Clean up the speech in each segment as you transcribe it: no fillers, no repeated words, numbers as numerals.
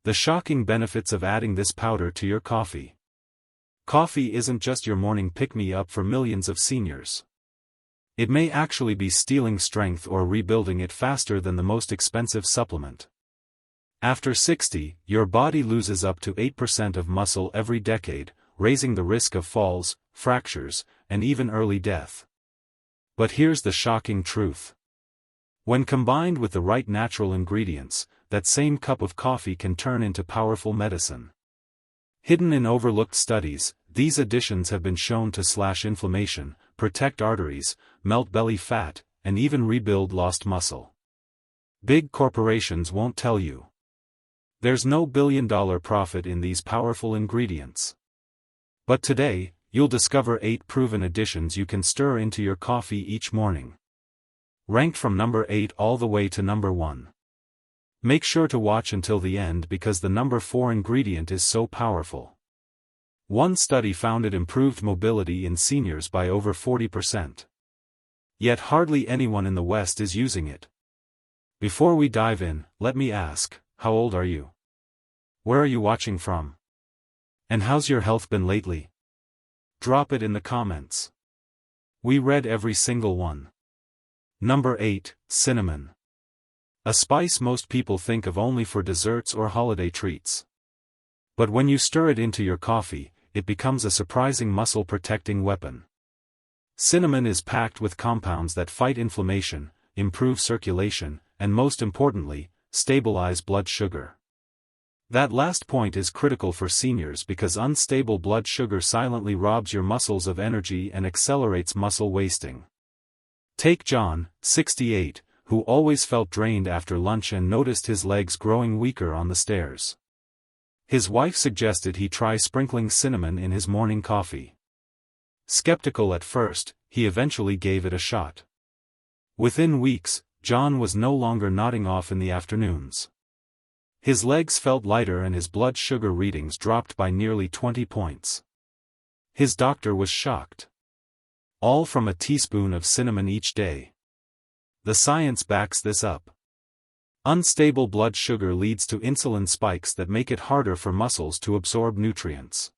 The shocking benefits of adding this powder to your coffee. Coffee isn't just your morning pick-me-up for millions of seniors. It may actually be stealing strength or rebuilding it faster than the most expensive supplement. After 60, your body loses up to 8% of muscle every decade, raising the risk of falls, fractures, and even early death. But here's the shocking truth. When combined with the right natural ingredients, that same cup of coffee can turn into powerful medicine. Hidden in overlooked studies, these additions have been shown to slash inflammation, protect arteries, melt belly fat, and even rebuild lost muscle. Big corporations won't tell you. There's no billion-dollar profit in these powerful ingredients. But today, you'll discover 8 proven additions you can stir into your coffee each morning. Ranked from number 8 all the way to number 1. Make sure to watch until the end because the number 4 ingredient is so powerful. One study found it improved mobility in seniors by over 40%. Yet hardly anyone in the West is using it. Before we dive in, let me ask, how old are you? Where are you watching from? And how's your health been lately? Drop it in the comments. We read every single one. Number 8, cinnamon. A spice most people think of only for desserts or holiday treats. But when you stir it into your coffee, it becomes a surprising muscle-protecting weapon. Cinnamon is packed with compounds that fight inflammation, improve circulation, and most importantly, stabilize blood sugar. That last point is critical for seniors because unstable blood sugar silently robs your muscles of energy and accelerates muscle wasting. Take John, 68, who always felt drained after lunch and noticed his legs growing weaker on the stairs. His wife suggested he try sprinkling cinnamon in his morning coffee. Skeptical at first, he eventually gave it a shot. Within weeks, John was no longer nodding off in the afternoons. His legs felt lighter and his blood sugar readings dropped by nearly 20 points. His doctor was shocked. All from a teaspoon of cinnamon each day. The science backs this up. Unstable blood sugar leads to insulin spikes that make it harder for muscles to absorb nutrients.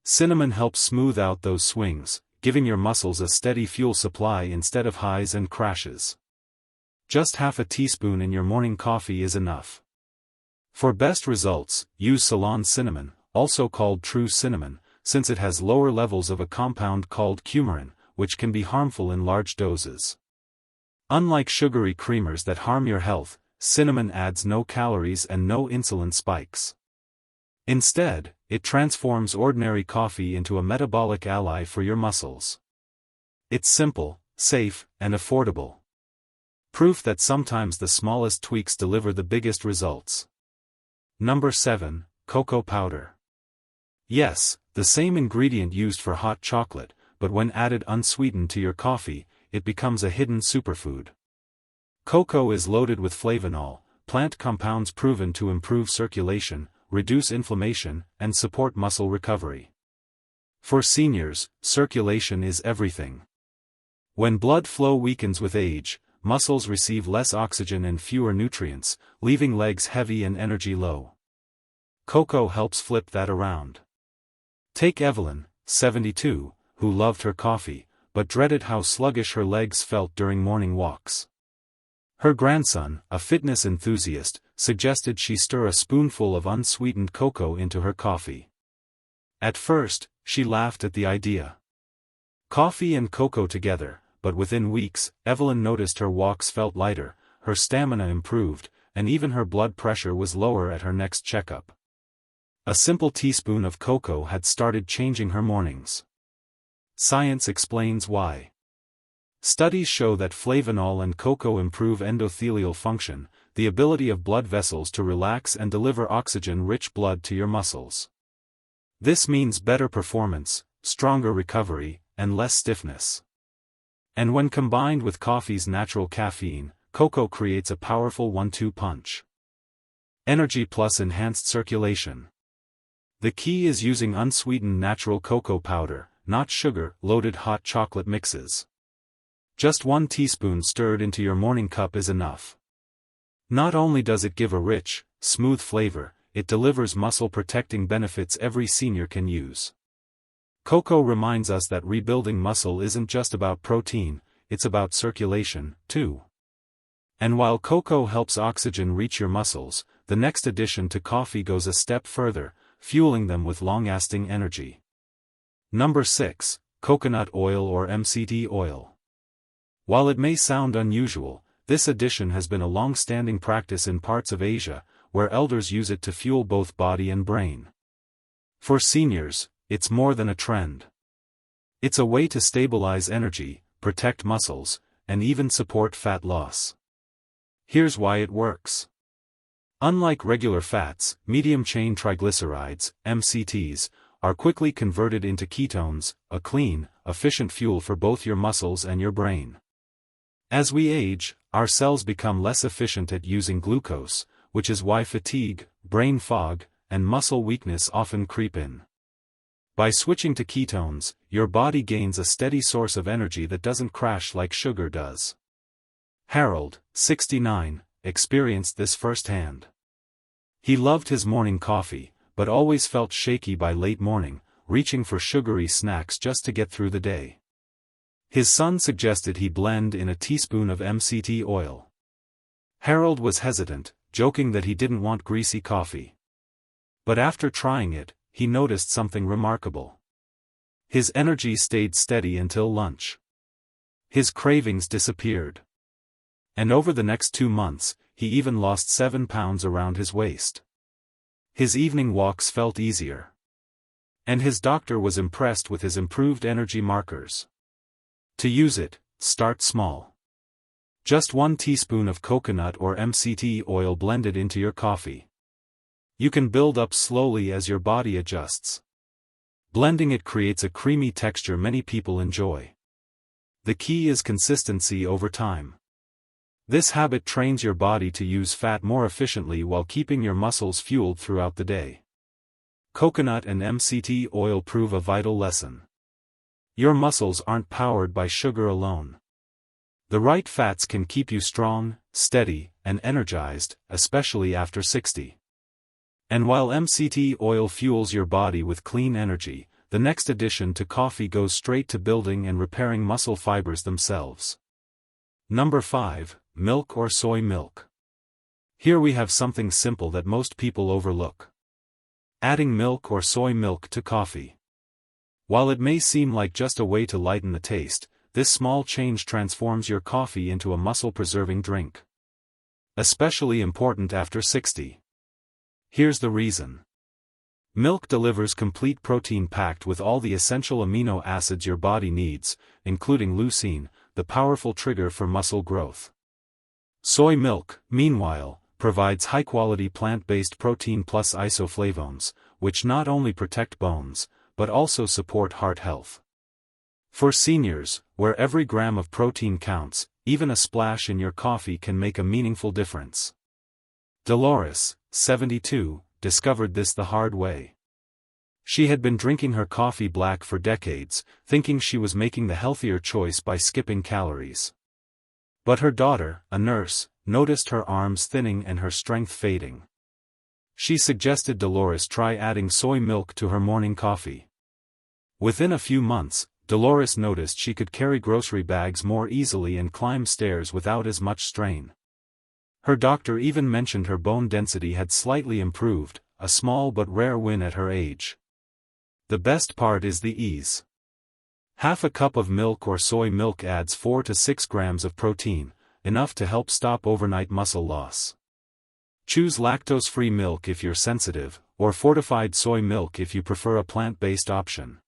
Cinnamon helps smooth out those swings, giving your muscles a steady fuel supply instead of highs and crashes. Just half a teaspoon in your morning coffee is enough. For best results, use Ceylon cinnamon, also called true cinnamon, since it has lower levels of a compound called coumarin, which can be harmful in large doses. Unlike sugary creamers that harm your health, cinnamon adds no calories and no insulin spikes. Instead, it transforms ordinary coffee into a metabolic ally for your muscles. It's simple, safe, and affordable. Proof that sometimes the smallest tweaks deliver the biggest results. Number 7, cocoa powder. Yes, the same ingredient used for hot chocolate, but when added unsweetened to your coffee, it becomes a hidden superfood. Cocoa is loaded with flavanol, plant compounds proven to improve circulation, reduce inflammation, and support muscle recovery. For seniors, circulation is everything. When blood flow weakens with age, muscles receive less oxygen and fewer nutrients, leaving legs heavy and energy low. Cocoa helps flip that around. Take Evelyn, 72, who loved her coffee, but dreaded how sluggish her legs felt during morning walks. Her grandson, a fitness enthusiast, suggested she stir a spoonful of unsweetened cocoa into her coffee. At first, she laughed at the idea. Coffee and cocoa together, but within weeks, Evelyn noticed her walks felt lighter, her stamina improved, and even her blood pressure was lower at her next checkup. A simple teaspoon of cocoa had started changing her mornings. Science explains why. Studies show that flavanol and cocoa improve endothelial function, the ability of blood vessels to relax and deliver oxygen-rich blood to your muscles. This means better performance, stronger recovery, and less stiffness. And when combined with coffee's natural caffeine, cocoa creates a powerful 1-2 punch. Energy plus enhanced circulation. The key is using unsweetened natural cocoa powder, not sugar-loaded hot chocolate mixes. Just 1 teaspoon stirred into your morning cup is enough. Not only does it give a rich, smooth flavor, it delivers muscle-protecting benefits every senior can use. Cocoa reminds us that rebuilding muscle isn't just about protein, it's about circulation, too. And while cocoa helps oxygen reach your muscles, the next addition to coffee goes a step further, fueling them with long-lasting energy. Number 6. Coconut oil or MCT oil. While it may sound unusual, this addition has been a long-standing practice in parts of Asia, where elders use it to fuel both body and brain. For seniors, it's more than a trend. It's a way to stabilize energy, protect muscles, and even support fat loss. Here's why it works. Unlike regular fats, medium-chain triglycerides, MCTs, are quickly converted into ketones, a clean, efficient fuel for both your muscles and your brain. As we age, our cells become less efficient at using glucose, which is why fatigue, brain fog, and muscle weakness often creep in. By switching to ketones, your body gains a steady source of energy that doesn't crash like sugar does. Harold, 69, experienced this firsthand. He loved his morning coffee, but always felt shaky by late morning, reaching for sugary snacks just to get through the day. His son suggested he blend in a teaspoon of MCT oil. Harold was hesitant, joking that he didn't want greasy coffee. But after trying it, he noticed something remarkable. His energy stayed steady until lunch. His cravings disappeared. And over the next 2 months, he even lost 7 pounds around his waist. His evening walks felt easier. And his doctor was impressed with his improved energy markers. To use it, start small. Just 1 teaspoon of coconut or MCT oil blended into your coffee. You can build up slowly as your body adjusts. Blending it creates a creamy texture many people enjoy. The key is consistency over time. This habit trains your body to use fat more efficiently while keeping your muscles fueled throughout the day. Coconut and MCT oil prove a vital lesson. Your muscles aren't powered by sugar alone. The right fats can keep you strong, steady, and energized, especially after 60. And while MCT oil fuels your body with clean energy, the next addition to coffee goes straight to building and repairing muscle fibers themselves. Number 5. Milk or soy milk. Here we have something simple that most people overlook. Adding milk or soy milk to coffee. While it may seem like just a way to lighten the taste, this small change transforms your coffee into a muscle-preserving drink. Especially important after 60. Here's the reason. Milk delivers complete protein packed with all the essential amino acids your body needs, including leucine, the powerful trigger for muscle growth. Soy milk, meanwhile, provides high-quality plant-based protein plus isoflavones, which not only protect bones, but also support heart health. For seniors, where every gram of protein counts, even a splash in your coffee can make a meaningful difference. Dolores, 72, discovered this the hard way. She had been drinking her coffee black for decades, thinking she was making the healthier choice by skipping calories. But her daughter, a nurse, noticed her arms thinning and her strength fading. She suggested Dolores try adding soy milk to her morning coffee. Within a few months, Dolores noticed she could carry grocery bags more easily and climb stairs without as much strain. Her doctor even mentioned her bone density had slightly improved, a small but rare win at her age. The best part is the ease. Half a cup of milk or soy milk adds 4 to 6 grams of protein, enough to help stop overnight muscle loss. Choose lactose-free milk if you're sensitive, or fortified soy milk if you prefer a plant-based option.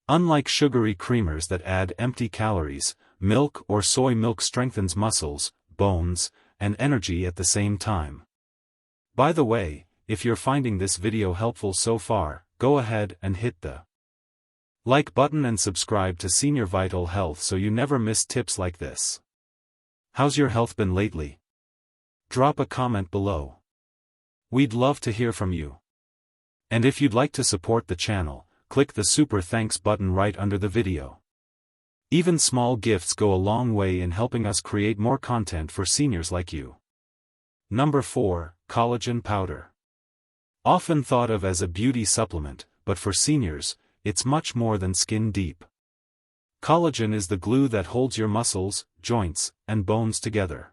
Unlike sugary creamers that add empty calories, milk or soy milk strengthens muscles, bones, and energy at the same time. By the way, if you're finding this video helpful so far, go ahead and hit the like button and subscribe to Senior Vital Health so you never miss tips like this. How's your health been lately? Drop a comment below. We'd love to hear from you. And if you'd like to support the channel, click the super thanks button right under the video. Even small gifts go a long way in helping us create more content for seniors like you. Number 4, collagen powder. Often thought of as a beauty supplement, but for seniors, it's much more than skin deep. Collagen is the glue that holds your muscles, joints, and bones together.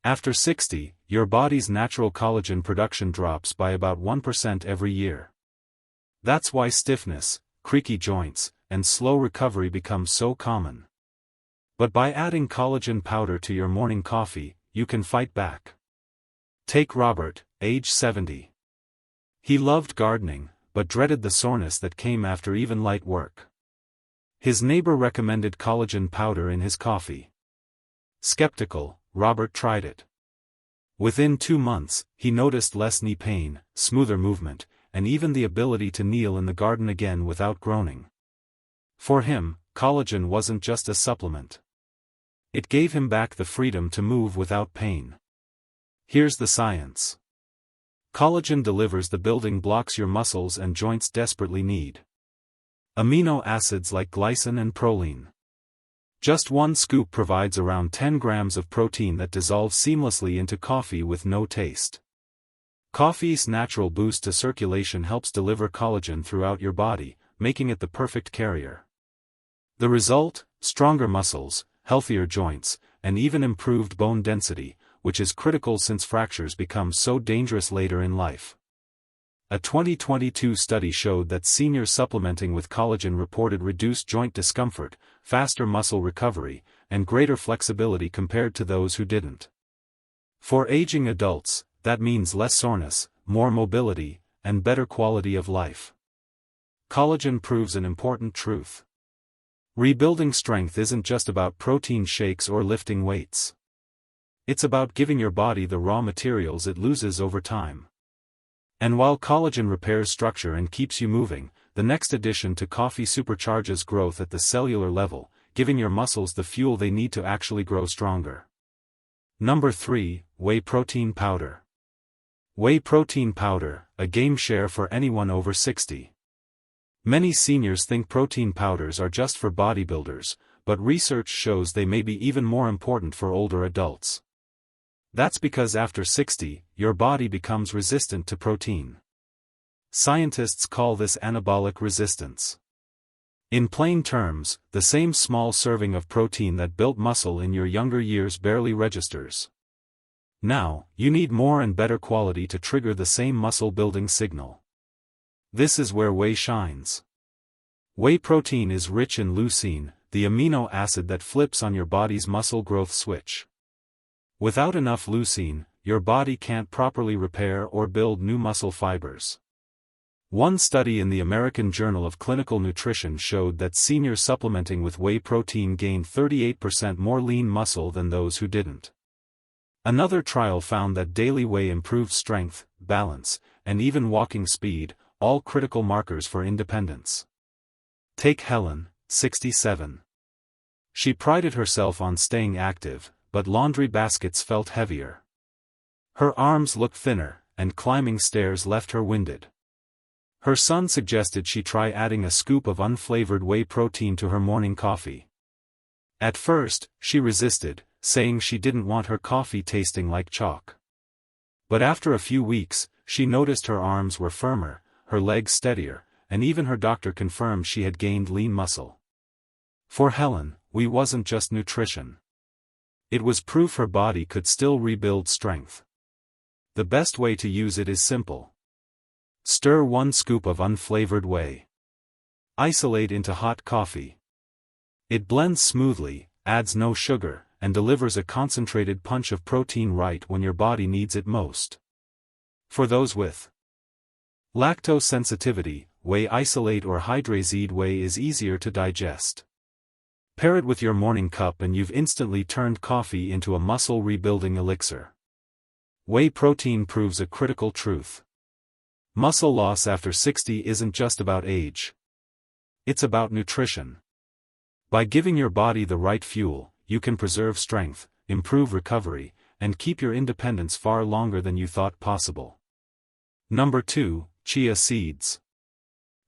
After 60, your body's natural collagen production drops by about 1% every year. That's why stiffness, creaky joints, and slow recovery become so common. But by adding collagen powder to your morning coffee, you can fight back. Take Robert, age 70. He loved gardening, but dreaded the soreness that came after even light work. His neighbor recommended collagen powder in his coffee. Skeptical, Robert tried it. Within 2 months, he noticed less knee pain, smoother movement, and even the ability to kneel in the garden again without groaning. For him, collagen wasn't just a supplement. It gave him back the freedom to move without pain. Here's the science. Collagen delivers the building blocks your muscles and joints desperately need. Amino acids like glycine and proline. Just 1 scoop provides around 10 grams of protein that dissolves seamlessly into coffee with no taste. Coffee's natural boost to circulation helps deliver collagen throughout your body, making it the perfect carrier. The result? Stronger muscles, healthier joints, and even improved bone density, which is critical since fractures become so dangerous later in life. A 2022 study showed that seniors supplementing with collagen reported reduced joint discomfort, faster muscle recovery, and greater flexibility compared to those who didn't. For aging adults, that means less soreness, more mobility, and better quality of life. Collagen proves an important truth. Rebuilding strength isn't just about protein shakes or lifting weights. It's about giving your body the raw materials it loses over time. And while collagen repairs structure and keeps you moving, the next addition to coffee supercharges growth at the cellular level, giving your muscles the fuel they need to actually grow stronger. Number 3, Whey Protein Powder. Whey protein powder, a game changer for anyone over 60. Many seniors think protein powders are just for bodybuilders, but research shows they may be even more important for older adults. That's because after 60, your body becomes resistant to protein. Scientists call this anabolic resistance. In plain terms, the same small serving of protein that built muscle in your younger years barely registers. Now, you need more and better quality to trigger the same muscle-building signal. This is where whey shines. Whey protein is rich in leucine, the amino acid that flips on your body's muscle growth switch. Without enough leucine, your body can't properly repair or build new muscle fibers. One study in the American Journal of Clinical Nutrition showed that seniors supplementing with whey protein gained 38% more lean muscle than those who didn't. Another trial found that daily whey improved strength, balance, and even walking speed, all critical markers for independence. Take Helen, 67. She prided herself on staying active, but laundry baskets felt heavier. Her arms looked thinner, and climbing stairs left her winded. Her son suggested she try adding a scoop of unflavored whey protein to her morning coffee. At first, she resisted, saying she didn't want her coffee tasting like chalk. But after a few weeks, she noticed her arms were firmer, her legs steadier, and even her doctor confirmed she had gained lean muscle. For Helen, whey wasn't just nutrition. It was proof her body could still rebuild strength. The best way to use it is simple. Stir 1 scoop of unflavored whey. Isolate into hot coffee. It blends smoothly, adds no sugar, and delivers a concentrated punch of protein right when your body needs it most. For those with lactose sensitivity, whey isolate or hydrazed whey is easier to digest. Pair it with your morning cup and you've instantly turned coffee into a muscle-rebuilding elixir. Whey protein proves a critical truth. Muscle loss after 60 isn't just about age. It's about nutrition. By giving your body the right fuel, you can preserve strength, improve recovery, and keep your independence far longer than you thought possible. Number 2, Chia Seeds.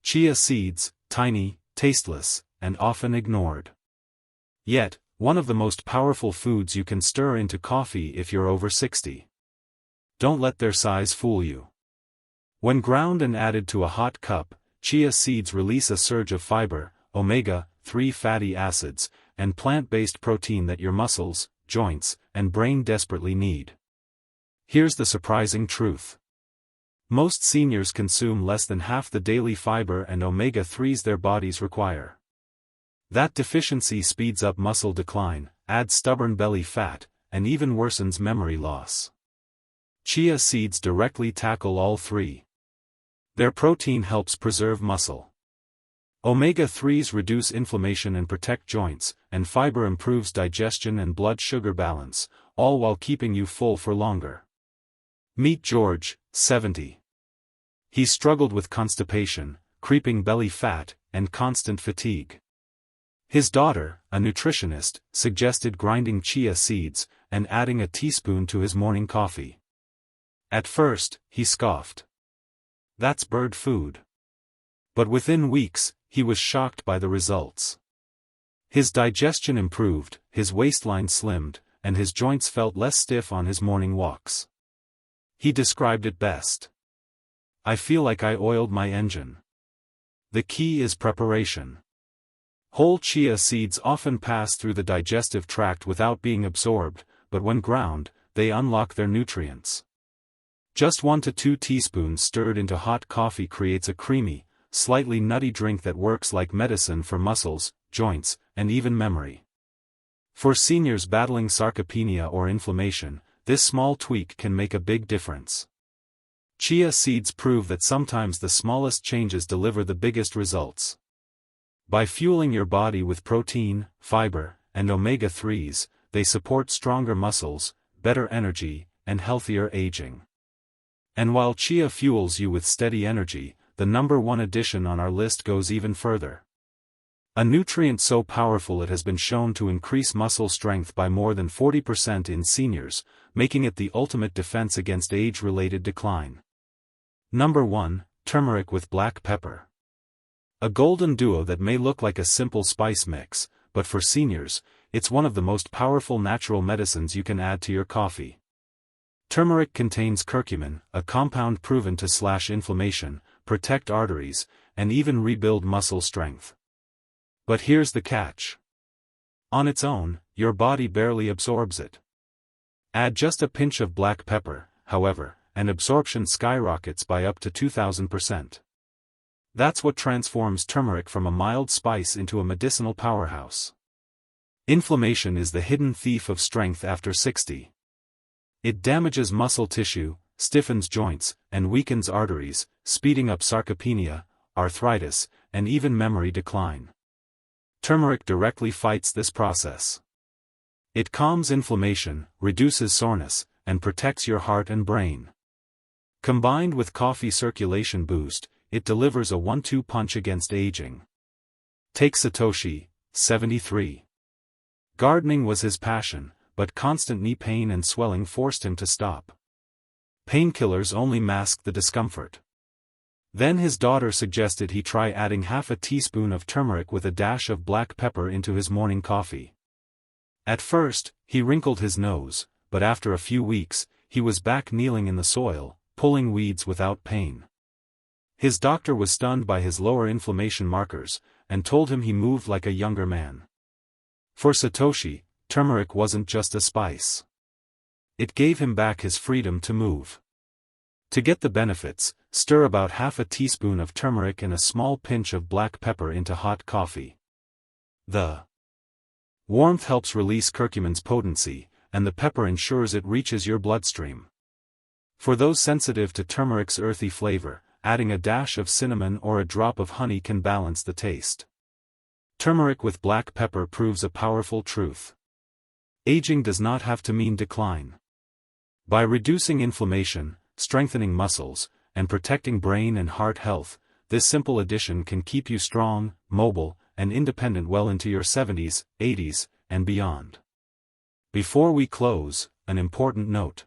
Chia seeds, tiny, tasteless, and often ignored. Yet, one of the most powerful foods you can stir into coffee if you're over 60. Don't let their size fool you. When ground and added to a hot cup, chia seeds release a surge of fiber, omega-3 fatty acids, and plant-based protein that your muscles, joints, and brain desperately need. Here's the surprising truth. Most seniors consume less than half the daily fiber and omega-3s their bodies require. That deficiency speeds up muscle decline, adds stubborn belly fat, and even worsens memory loss. Chia seeds directly tackle all three. Their protein helps preserve muscle. Omega-3s reduce inflammation and protect joints, and fiber improves digestion and blood sugar balance, all while keeping you full for longer. Meet George, 70. He struggled with constipation, creeping belly fat, and constant fatigue. His daughter, a nutritionist, suggested grinding chia seeds and adding a teaspoon to his morning coffee. At first, he scoffed. That's bird food. But within weeks, he was shocked by the results. His digestion improved, his waistline slimmed, and his joints felt less stiff on his morning walks. He described it best. I feel like I oiled my engine. The key is preparation. Whole chia seeds often pass through the digestive tract without being absorbed, but when ground, they unlock their nutrients. Just 1 to 2 teaspoons stirred into hot coffee creates a creamy, slightly nutty drink that works like medicine for muscles, joints, and even memory. For seniors battling sarcopenia or inflammation, this small tweak can make a big difference. Chia seeds prove that sometimes the smallest changes deliver the biggest results. By fueling your body with protein, fiber, and omega-3s, they support stronger muscles, better energy, and healthier aging. And while chia fuels you with steady energy, the number one addition on our list goes even further. A nutrient so powerful it has been shown to increase muscle strength by more than 40% in seniors, making it the ultimate defense against age-related decline. Number 1, turmeric with black pepper. A golden duo that may look like a simple spice mix, but for seniors, it's one of the most powerful natural medicines you can add to your coffee. Turmeric contains curcumin, a compound proven to slash inflammation, protect arteries, and even rebuild muscle strength. But here's the catch. On its own, your body barely absorbs it. Add just a pinch of black pepper, however, and absorption skyrockets by up to 2,000%. That's what transforms turmeric from a mild spice into a medicinal powerhouse. Inflammation is the hidden thief of strength after 60. It damages muscle tissue, stiffens joints, and weakens arteries, speeding up sarcopenia, arthritis, and even memory decline. Turmeric directly fights this process. It calms inflammation, reduces soreness, and protects your heart and brain. Combined with coffee circulation boost, it delivers a 1-2 punch against aging. Take Satoshi, 73. Gardening was his passion, but constant knee pain and swelling forced him to stop. Painkillers only masked the discomfort. Then his daughter suggested he try adding half a teaspoon of turmeric with a dash of black pepper into his morning coffee. At first, he wrinkled his nose, but after a few weeks, he was back kneeling in the soil, pulling weeds without pain. His doctor was stunned by his lower inflammation markers, and told him he moved like a younger man. For Satoshi, turmeric wasn't just a spice. It gave him back his freedom to move. To get the benefits, stir about half a teaspoon of turmeric and a small pinch of black pepper into hot coffee. The warmth helps release curcumin's potency, and the pepper ensures it reaches your bloodstream. For those sensitive to turmeric's earthy flavor, adding a dash of cinnamon or a drop of honey can balance the taste. Turmeric with black pepper proves a powerful truth. Aging does not have to mean decline. By reducing inflammation, strengthening muscles, and protecting brain and heart health, this simple addition can keep you strong, mobile, and independent well into your 70s, 80s, and beyond. Before we close, an important note.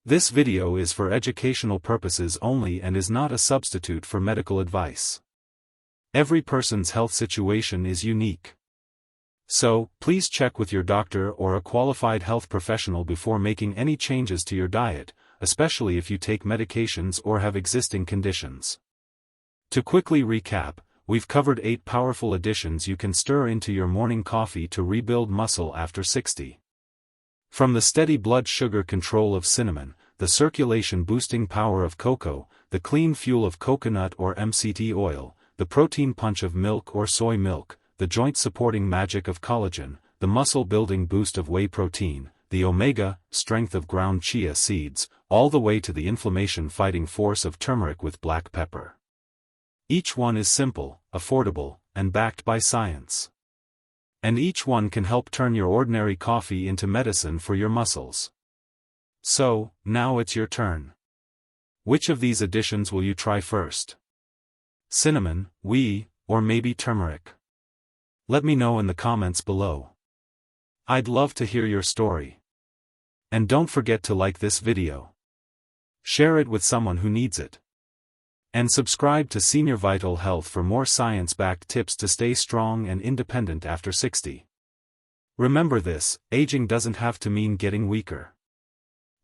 This video is for educational purposes only and is not a substitute for medical advice. Every person's health situation is unique. So, please check with your doctor or a qualified health professional before making any changes to your diet, especially if you take medications or have existing conditions. To quickly recap, we've covered 8 powerful additions you can stir into your morning coffee to rebuild muscle after 60. From the steady blood sugar control of cinnamon, the circulation-boosting power of cocoa, the clean fuel of coconut or MCT oil, the protein punch of milk or soy milk, the joint-supporting magic of collagen, the muscle-building boost of whey protein, the omega strength of ground chia seeds, all the way to the inflammation-fighting force of turmeric with black pepper. Each one is simple, affordable, and backed by science. And each one can help turn your ordinary coffee into medicine for your muscles. So, now it's your turn. Which of these additions will you try first? Cinnamon, whey, or maybe turmeric? Let me know in the comments below. I'd love to hear your story. And don't forget to like this video. Share it with someone who needs it. And subscribe to Senior Vital Health for more science-backed tips to stay strong and independent after 60. Remember this, aging doesn't have to mean getting weaker.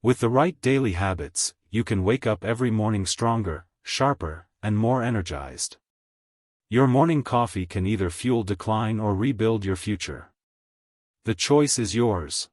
With the right daily habits, you can wake up every morning stronger, sharper, and more energized. Your morning coffee can either fuel decline or rebuild your future. The choice is yours.